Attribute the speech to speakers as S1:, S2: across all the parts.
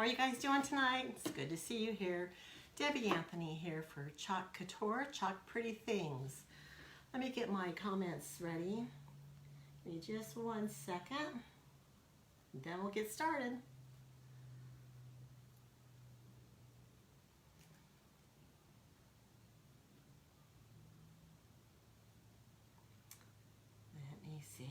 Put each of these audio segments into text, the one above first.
S1: are you guys doing tonight? It's good to see you here. Debbie Anthony here for Chalk Couture, Chalk Pretty Things. Let me get my comments ready. Give me just 1 second, then we'll get started. Let me see.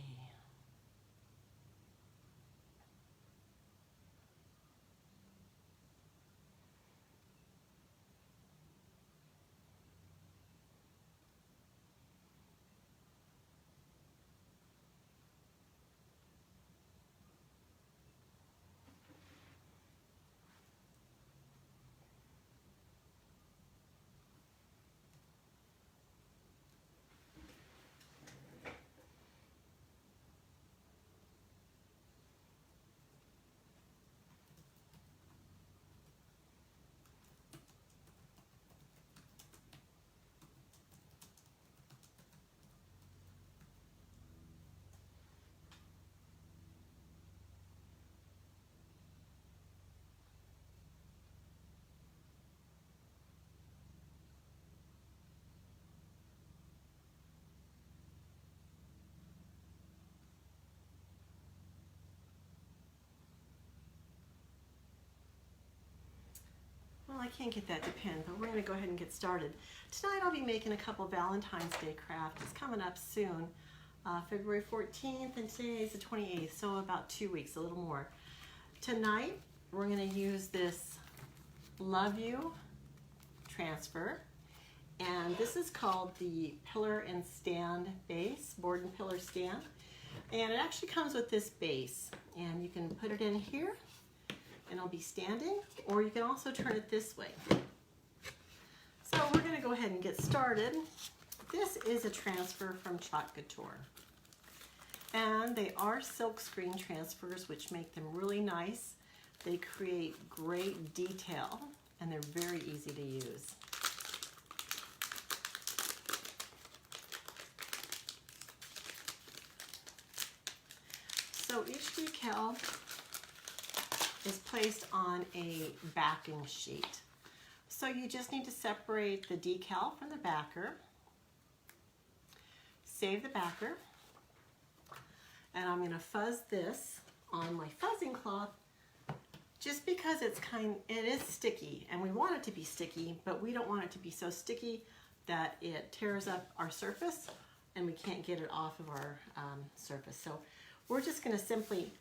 S1: Well, I can't get that to pin, but we're going to go ahead and get started. Tonight I'll be making a couple Valentine's Day crafts. It's coming up soon, February 14th, and today is the 28th, so about 2 weeks, a little more. Tonight we're going to use this Love You transfer, and this is called the Pillar and Stand base, board and pillar stand. And it actually comes with this base, and you can put it in here and it'll be standing, or you can also turn it this way. So we're going to go ahead and get started. This is a transfer from Chalk Couture, and they are silk screen transfers, which make them really nice. They create great detail, and they're very easy to use. So each decal is placed on a backing sheet. So you just need to separate the decal from the backer, save the backer, and I'm going to fuzz this on my fuzzing cloth just because it is sticky, and we want it to be sticky, but we don't want it to be so sticky that it tears up our surface and we can't get it off of our surface. So we're just going to simply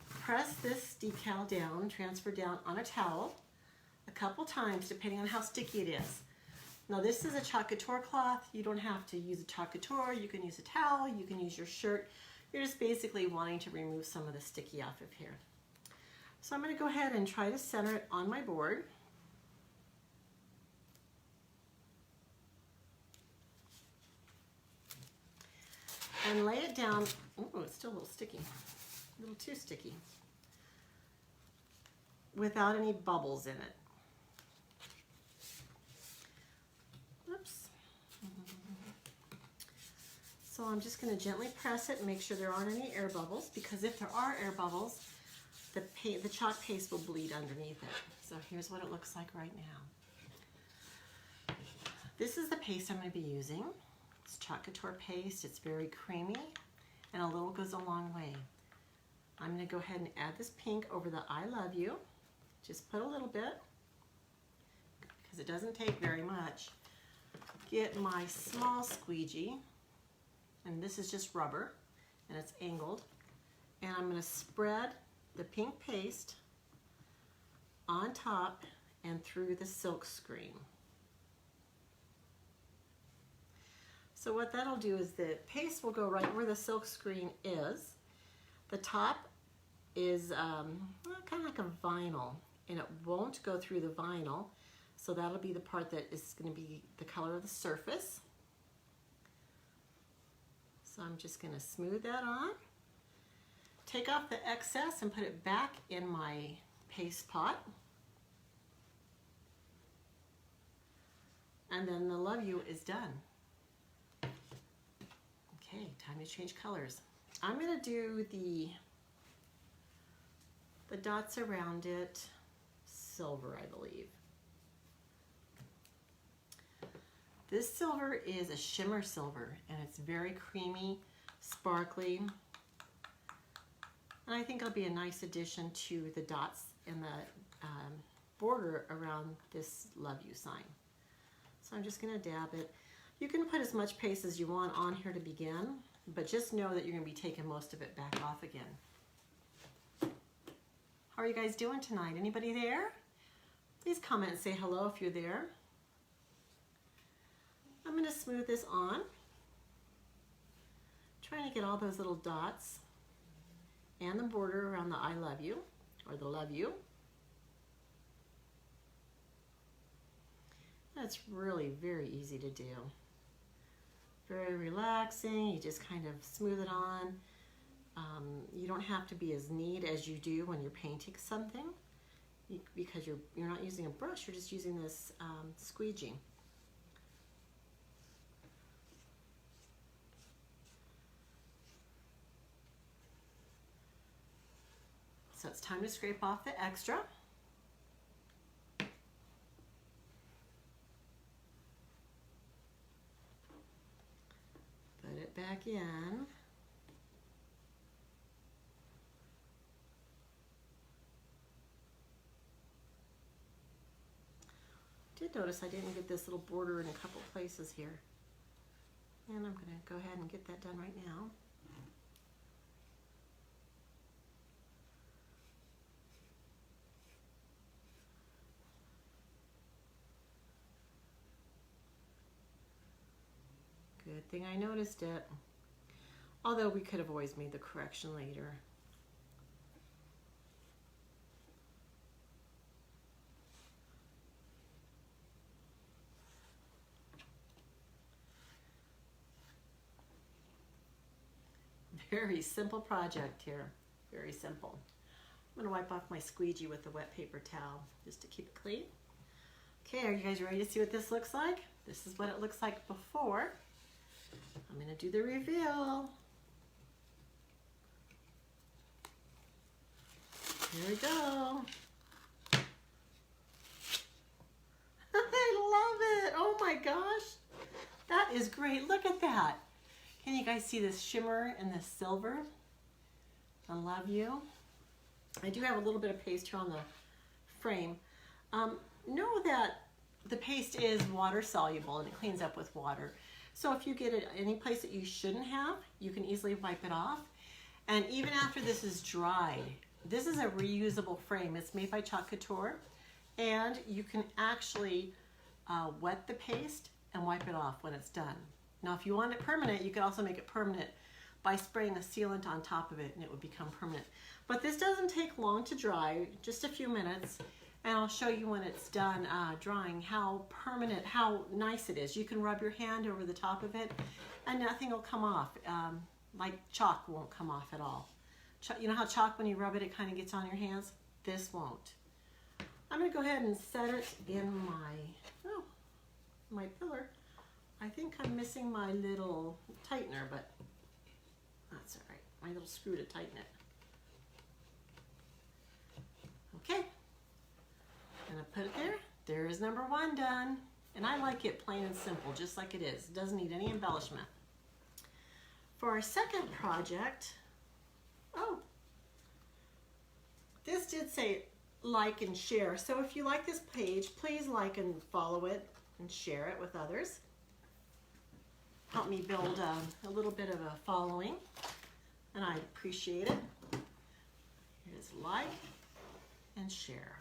S1: press this decal down, transfer down on a towel a couple times depending on how sticky it is. Now this is a Chalk Couture cloth. You don't have to use a Chalk Couture. You can use a towel, you can use your shirt. You're just basically wanting to remove some of the sticky off of here. So I'm going to go ahead and try to center it on my board. And lay it down. Oh, it's still a little sticky. A little too sticky, without any bubbles in it. Oops. So I'm just going to gently press it and make sure there aren't any air bubbles, because if there are air bubbles, the chalk paste will bleed underneath it. So here's what it looks like right now. This is the paste I'm going to be using. It's Chalk Couture paste. It's very creamy, and a little goes a long way. I'm going to go ahead and add this pink over the I love you. Just put a little bit, because it doesn't take very much. Get my small squeegee, and this is just rubber, and it's angled. And I'm going to spread the pink paste on top and through the silk screen. So what that'll do is the paste will go right where the silk screen is. The top is kind of like a vinyl, and it won't go through the vinyl, so that'll be the part that is going to be the color of the surface. So I'm just going to smooth that on, take off the excess and put it back in my paste pot, and then the Love You is done. Okay, time to change colors. I'm going to do the dots around it silver, I believe. This silver is a shimmer silver, and it's very creamy, sparkly. And I think it'll be a nice addition to the dots and the border around this love you sign. So I'm just gonna dab it. You can put as much paste as you want on here to begin, but just know that you're gonna be taking most of it back off again. How are you guys doing tonight? Anybody there? Please comment and say hello if you're there. I'm gonna smooth this on. Trying to get all those little dots and the border around the I love you, or the love you. That's really very easy to do. Very relaxing, you just kind of smooth it on. You don't have to be as neat as you do when you're painting something because you're not using a brush, you're just using this squeegee. So it's time to scrape off the extra. Put it back in. Did notice I didn't get this little border in a couple places here. And I'm going to go ahead and get that done right now. Good thing I noticed it. Although we could have always made the correction later. Very simple project here. Very simple. I'm going to wipe off my squeegee with the wet paper towel just to keep it clean. Okay, are you guys ready to see what this looks like? This is what it looks like before. I'm going to do the reveal. Here we go. I love it. Oh my gosh. That is great. Look at that. Can you guys see this shimmer and this silver? I love you. I do have a little bit of paste here on the frame. Know that the paste is water soluble and it cleans up with water. So if you get it any place that you shouldn't have, you can easily wipe it off. And even after this is dried, this is a reusable frame. It's made by Chalk Couture, and you can actually wet the paste and wipe it off when it's done. Now if you want it permanent, you can also make it permanent by spraying a sealant on top of it and it would become permanent. But this doesn't take long to dry, just a few minutes. And I'll show you when it's done drying how permanent, how nice it is. You can rub your hand over the top of it and nothing will come off. Like chalk won't come off at all. You know how chalk, when you rub it, it kind of gets on your hands? This won't. I'm going to go ahead and set it in my pillar. I think I'm missing my little tightener, but that's all right. My little screw to tighten it. Okay. I'm going to put it there. There is number one done. And I like it plain and simple, just like it is. It doesn't need any embellishment. For our second project, this did say like and share. So if you like this page, please like and follow it and share it with others. Help me build a little bit of a following, and I appreciate it. Here's like and share.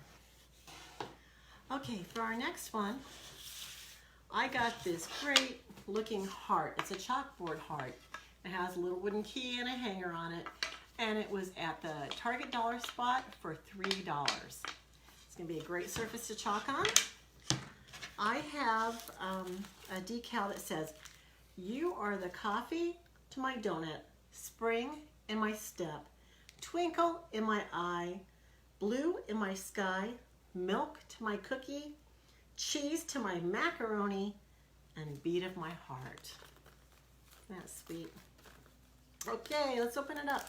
S1: Okay, for our next one, I got this great looking heart. It's a chalkboard heart. It has a little wooden key and a hanger on it, and it was at the Target dollar spot for $3. It's gonna be a great surface to chalk on. I have a decal that says, "You are the coffee to my donut, spring in my step, twinkle in my eye, blue in my sky, milk to my cookie, cheese to my macaroni, and beat of my heart." Isn't that sweet? Okay, let's open it up.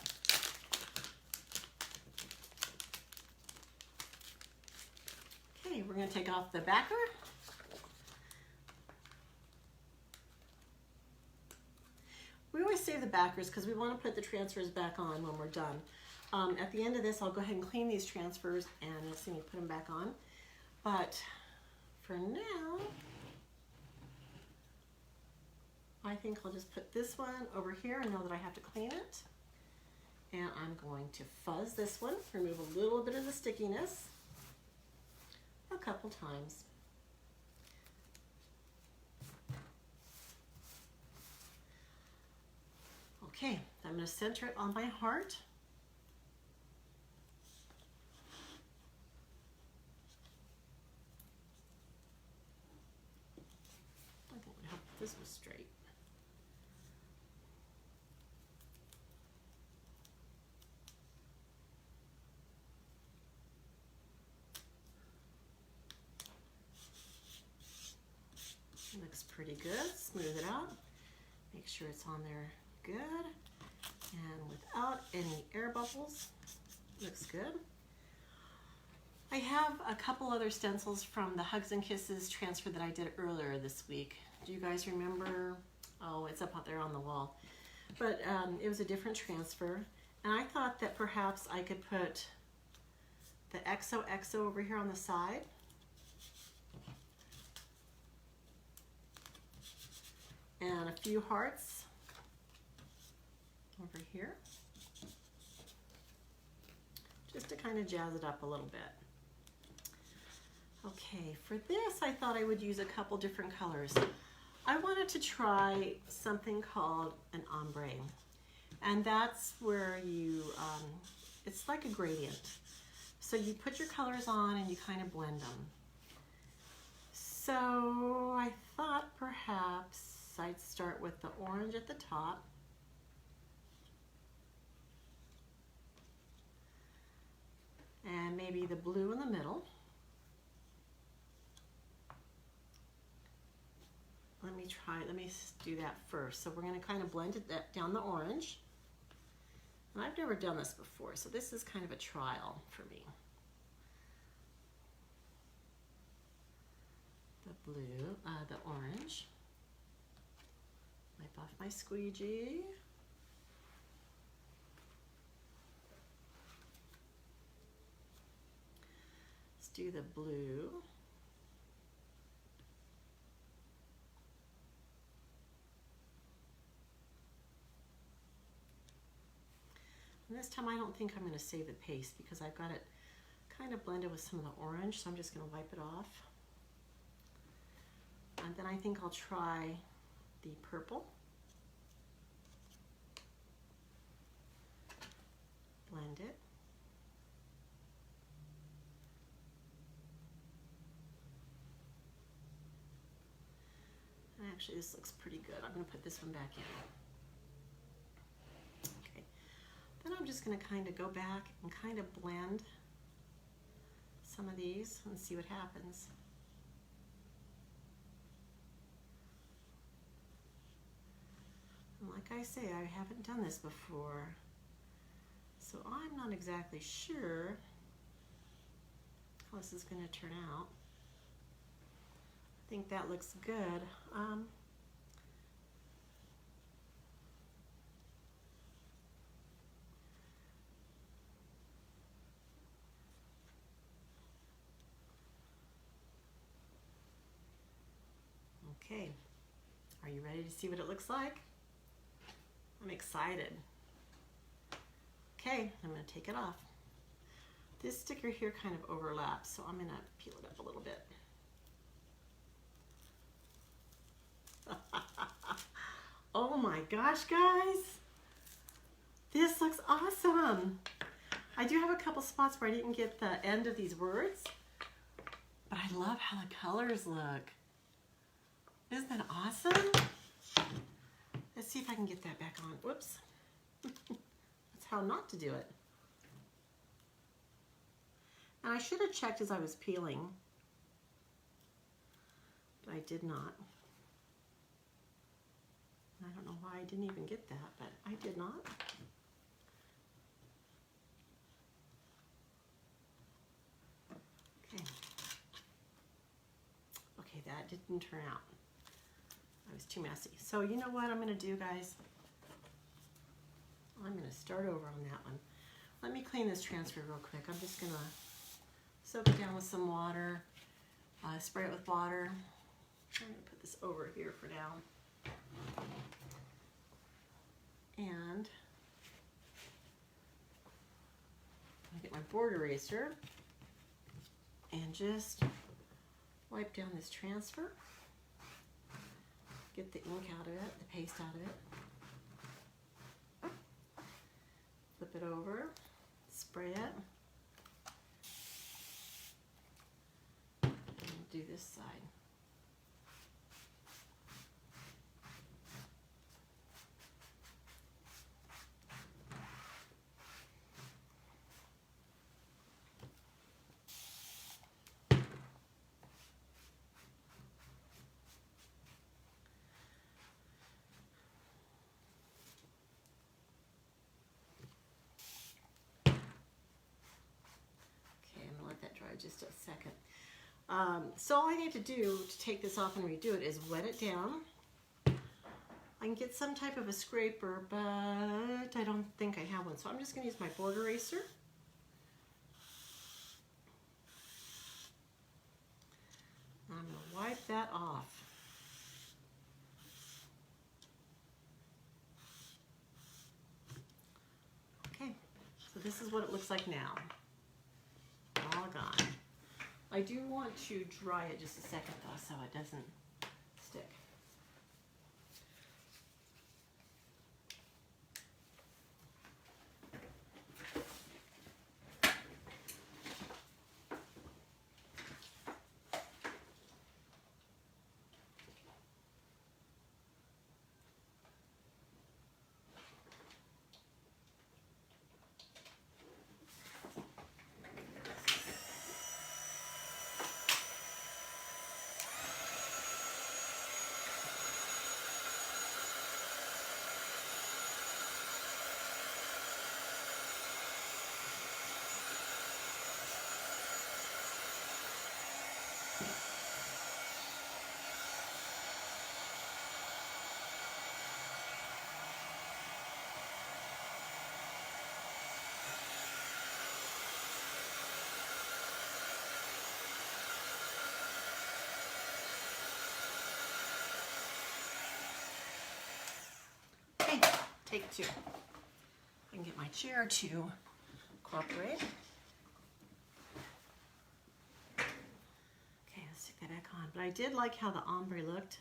S1: Okay, we're going to take off the backer. We always save the backers because we want to put the transfers back on when we're done. At the end of this, I'll go ahead and clean these transfers and you'll see me put them back on. But for now, I think I'll just put this one over here and know that I have to clean it. And I'm going to fuzz this one, remove a little bit of the stickiness a couple times. Okay, I'm going to center it on my heart. I think it would help if this was straight. Looks pretty good. Smooth it out. Make sure it's on there good and without any air bubbles. Looks good. I have a couple other stencils from the Hugs and Kisses transfer that I did earlier this week. Do you guys remember? Oh, it's up out there on the wall. But it was a different transfer, and I thought that perhaps I could put the XOXO over here on the side. And a few hearts over here, just to kind of jazz it up a little bit. Okay, for this I thought I would use a couple different colors. I wanted to try something called an ombre, and that's where you, it's like a gradient. So you put your colors on and you kind of blend them. So I thought perhaps I'd start with the orange at the top. And maybe the blue in the middle. Let me do that first. So we're going to kind of blend it down the orange. And I've never done this before, so this is kind of a trial for me. The blue, the orange. Wipe off my squeegee. Let's do the blue. And this time I don't think I'm going to save the paste because I've got it kind of blended with some of the orange, so I'm just going to wipe it off. And then I think I'll try the purple. Blend it. And actually this looks pretty good. I'm going to put this one back in. Okay. Then I'm just going to kind of go back and kind of blend some of these and see what happens. And like I say, I haven't done this before, so I'm not exactly sure how this is going to turn out. I think that looks good. Okay, are you ready to see what it looks like? I'm excited. Okay, I'm going to take it off. This sticker here kind of overlaps, so I'm going to peel it up a little bit. Oh my gosh, guys. This looks awesome. I do have a couple spots where I didn't get the end of these words, but I love how the colors look. Isn't that awesome? Let's see if I can get that back on. Whoops. That's how not to do it. And I should have checked as I was peeling, but I did not. I don't know why I didn't even get that, but I did not. Okay. that didn't turn out. It was too messy. So you know what I'm going to do, guys? I'm going to start over on that one. Let me clean this transfer real quick. I'm just going to soak it down with some water, spray it with water. I'm going to put this over here for now. And I get my board eraser and just wipe down this transfer. Get the ink out of it, the paste out of it. Flip it over, spray it, and do this side. Just a second. So all I need to do to take this off and redo it is wet it down. I can get some type of a scraper, but I don't think I have one. So I'm just going to use my board eraser. I'm going to wipe that off. Okay, so this is what it looks like now. All gone. I do want to dry it just a second though, so it doesn't stick. Okay, take two. I can get my chair to cooperate. Okay, let's stick that back on. But I did like how the ombre looked.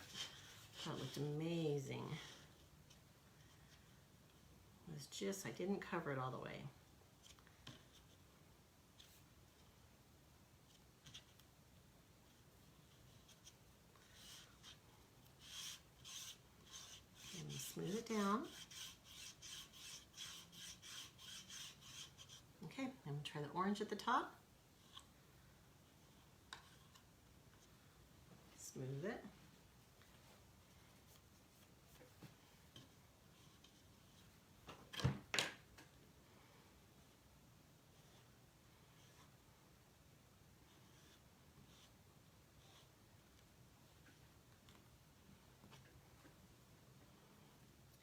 S1: I thought it looked amazing. It was just, I didn't cover it all the way. Smooth it down. Okay, I'm going to try the orange at the top. Smooth it.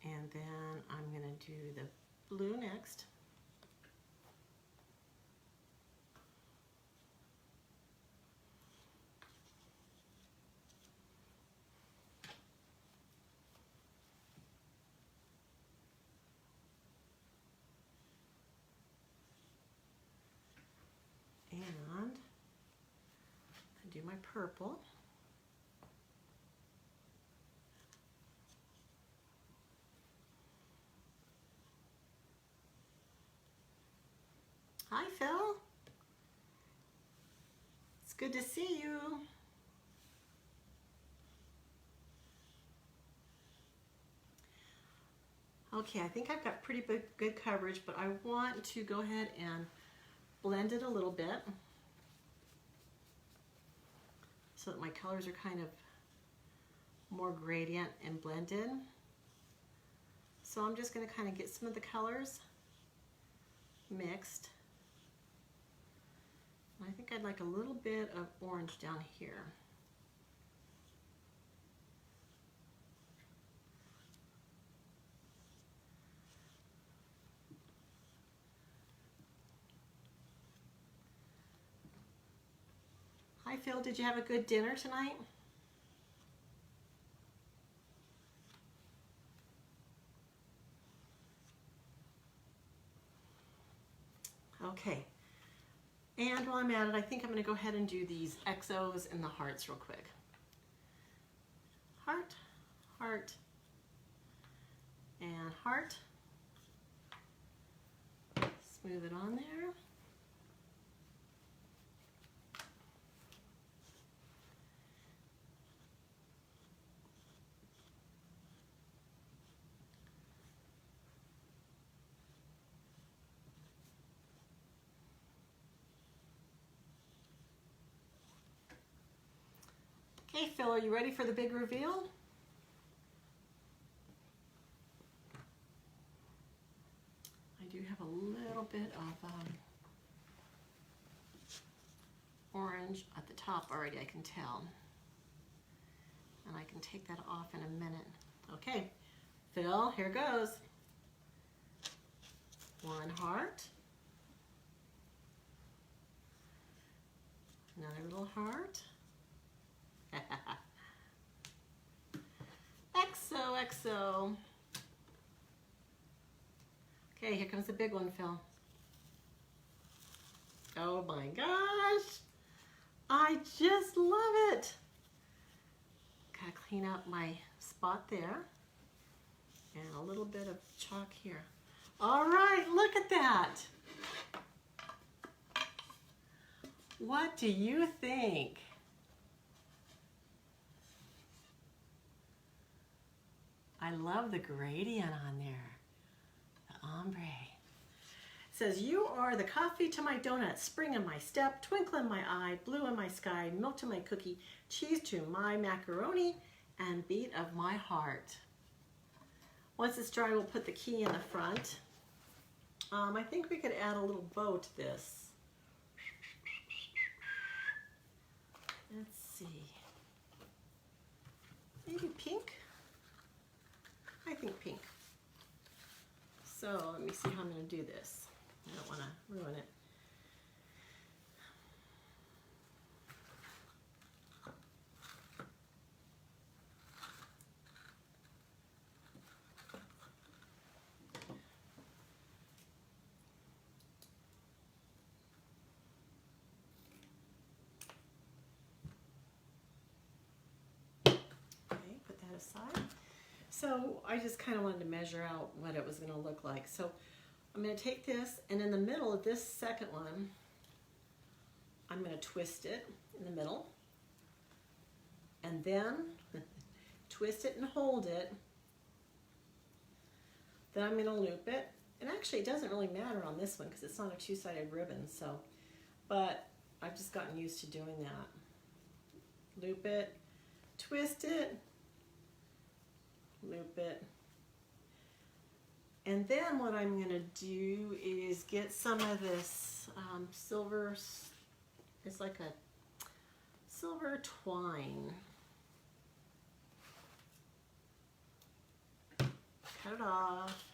S1: And then I'm going to do the blue next. And I do my purple. Hi, Phil. It's good to see you. Okay, I think I've got pretty good coverage, but I want to go ahead and blend it a little bit so that my colors are kind of more gradient and blended. So I'm just going to kind of get some of the colors mixed I think I'd like a little bit of orange down here. Hi Phil, did you have a good dinner tonight? Okay, and while I'm at it, I think I'm going to go ahead and do these XOs and the hearts real quick. Heart, heart, and heart. Smooth it on there. Okay, Phil, are you ready for the big reveal? I do have a little bit of orange at the top already, I can tell. And I can take that off in a minute. Okay, Phil, here goes. One heart. Another little heart. XOXO. Okay, here comes the big one, Phil. Oh my gosh. I just love it. Gotta clean up my spot there. And a little bit of chalk here. All right, look at that. What do you think? I love the gradient on there, the ombre. It says, you are the coffee to my donut, spring in my step, twinkle in my eye, blue in my sky, milk to my cookie, cheese to my macaroni, and beat of my heart. Once it's dry, we'll put the key in the front. I think we could add a little bow to this. Let's see. Maybe pink? I think pink. So let me see how I'm going to do this. I don't want to ruin it. Okay, put that aside. So I just kind of wanted to measure out what it was going to look like. So I'm going to take this, and in the middle of this second one, I'm going to twist it in the middle, and then twist it and hold it. Then I'm going to loop it. And actually, it doesn't really matter on this one because it's not a two-sided ribbon. So, but I've just gotten used to doing that. Loop it, twist it, loop it. And then what I'm going to do is get some of this silver, it's like a silver twine. Cut it off.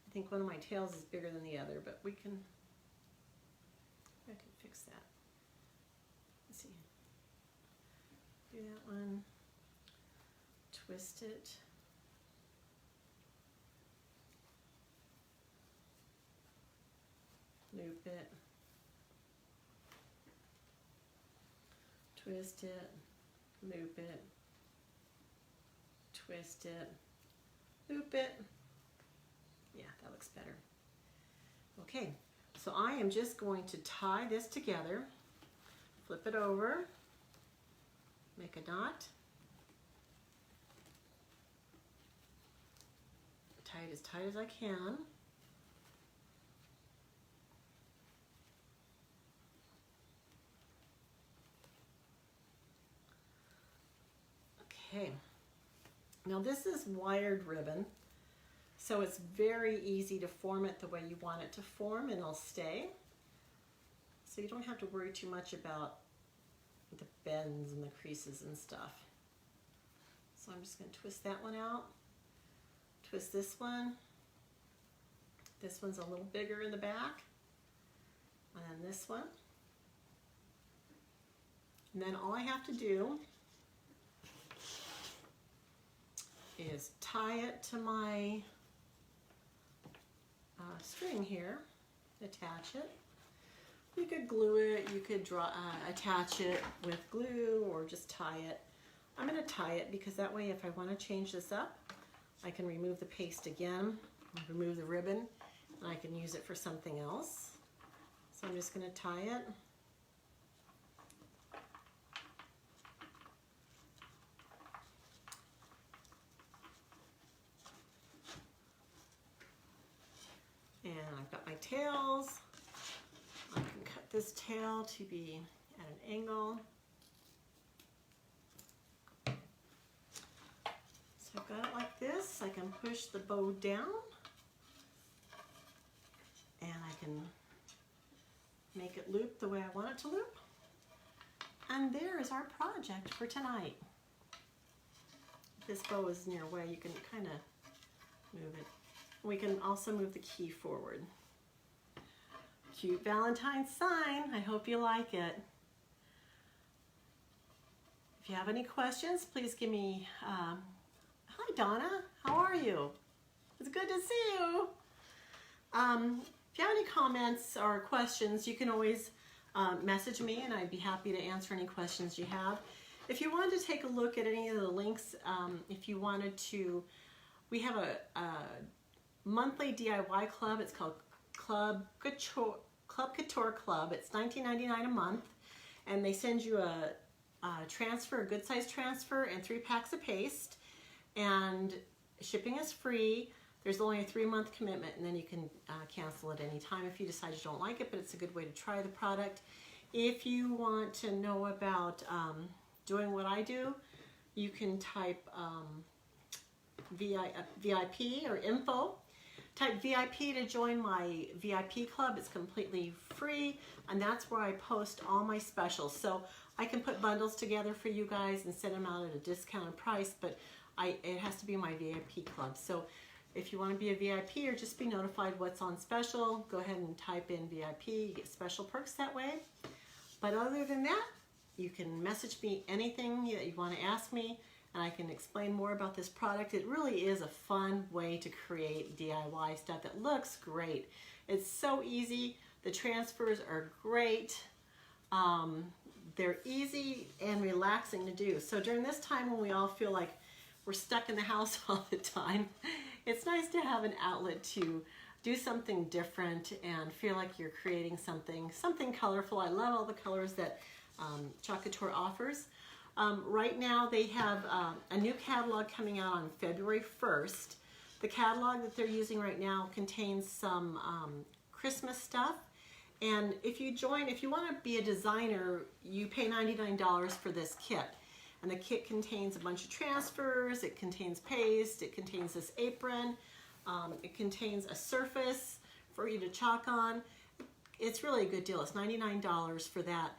S1: I think one of my tails is bigger than the other, but I can fix that. Let's see. Do that one. Twist it. Loop it. Twist it. Loop it. Twist it. Loop it. Yeah, that looks better. Okay, so I am just going to tie this together, flip it over, make a knot, tie it as tight as I can. Okay, now this is wired ribbon, so it's very easy to form it the way you want it to form, and it'll stay. So you don't have to worry too much about the bends and the creases and stuff. So I'm just going to twist that one out. Twist this one. This one's a little bigger in the back. And then this one. And then all I have to do is tie it to my string here, attach it. You could glue it, you could attach it with glue or just tie it. I'm going to tie it because that way if I want to change this up, I can remove the paste again, remove the ribbon, and I can use it for something else. So I'm just going to tie it. And I've got my tails. I can cut this tail to be at an angle. So I've got it like this. I can push the bow down and I can make it loop the way I want it to loop. And there is our project for tonight. If this bow is in your way, you can kind of move it. We can also move the key forward. Cute Valentine sign. I hope you like it. If you have any questions, please give me, hi Donna, how are you? It's good to see you. If you have any comments or questions, you can always message me and I'd be happy to answer any questions you have. If you wanted to take a look at any of the links, if you wanted to, we have a monthly DIY club. It's called Club Couture Club. It's $19.99 a month, and they send you a transfer, a good size transfer, and 3 packs of paste, and shipping is free. There's only a 3-month commitment, and then you can cancel at any time if you decide you don't like it, but it's a good way to try the product. If you want to know about doing what I do, you can type VIP or info. Type VIP to join my VIP club. It's completely free, and that's where I post all my specials. So I can put bundles together for you guys and send them out at a discounted price, but it has to be my VIP club. So if you want to be a VIP or just be notified what's on special, go ahead and type in VIP. You get special perks that way. But other than that, you can message me anything that you want to ask me, and I can explain more about this product. It really is a fun way to create DIY stuff that looks great. It's so easy. The transfers are great. They're easy and relaxing to do. So during this time when we all feel like we're stuck in the house all the time, it's nice to have an outlet to do something different and feel like you're creating something colorful. I love all the colors that Chalk Couture offers. Right now they have a new catalog coming out on February 1st. The catalog that they're using right now contains some Christmas stuff. And if you want to be a designer, you pay $99 for this kit. And the kit contains a bunch of transfers, it contains paste, it contains this apron, it contains a surface for you to chalk on. It's really a good deal. It's $99 for that.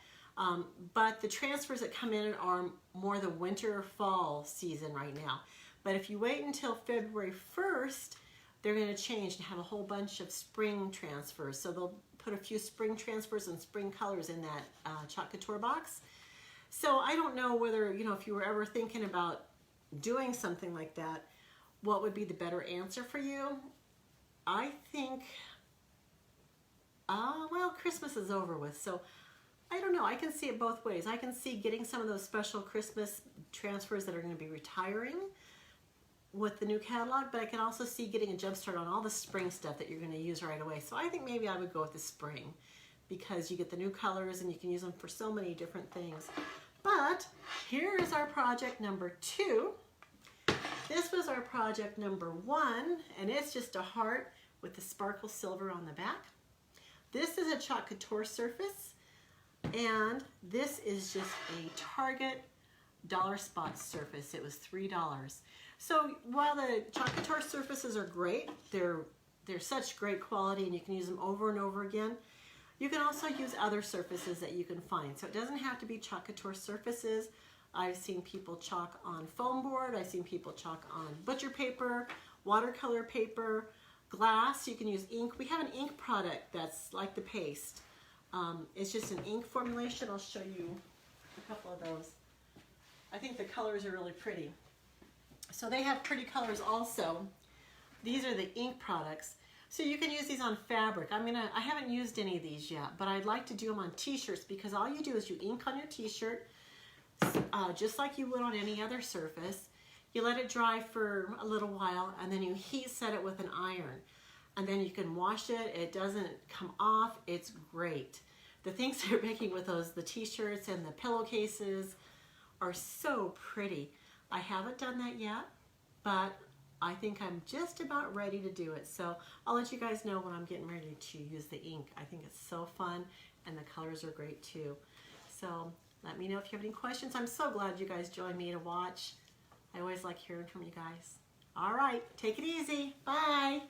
S1: But the transfers that come in are more the winter fall season right now. But if you wait until February 1st, they're going to change and have a whole bunch of spring transfers. So they'll put a few spring transfers and spring colors in that Chalk Couture box. So I don't know whether, if you were ever thinking about doing something like that, what would be the better answer for you? I think, well, Christmas is over with, so I don't know. I can see it both ways. I can see getting some of those special Christmas transfers that are going to be retiring with the new catalog, but I can also see getting a jump start on all the spring stuff that you're going to use right away. So I think maybe I would go with the spring because you get the new colors and you can use them for so many different things. But here is our project number 2. This was our project number 1, and it's just a heart with the sparkle silver on the back. This is a Chalk Couture surface, and this is just a Target dollar spot surface. It was $3. So while the Chalk Couture surfaces are great, they're such great quality and you can use them over and over again, You can also use other surfaces that you can find. So it doesn't have to be Chalk Couture surfaces. I've seen people chalk on foam board. I've seen people chalk on butcher paper, watercolor paper, glass. You can use ink. We have an ink product that's like the paste. It's just an ink formulation. I'll show you a couple of those. I think the colors are really pretty. So they have pretty colors also. These are the ink products. So you can use these on fabric. I haven't used any of these yet, but I'd like to do them on t-shirts because all you do is you ink on your t-shirt, just like you would on any other surface. You let it dry for a little while, and then you heat set it with an iron. And then you can wash it. It doesn't come off. It's great. The things they're making with the t-shirts and the pillowcases are so pretty. I haven't done that yet, but I think I'm just about ready to do it. So I'll let you guys know when I'm getting ready to use the ink. I think it's so fun, and the colors are great too. So let me know if you have any questions. I'm so glad you guys joined me to watch. I always like hearing from you guys. All right, take it easy. Bye.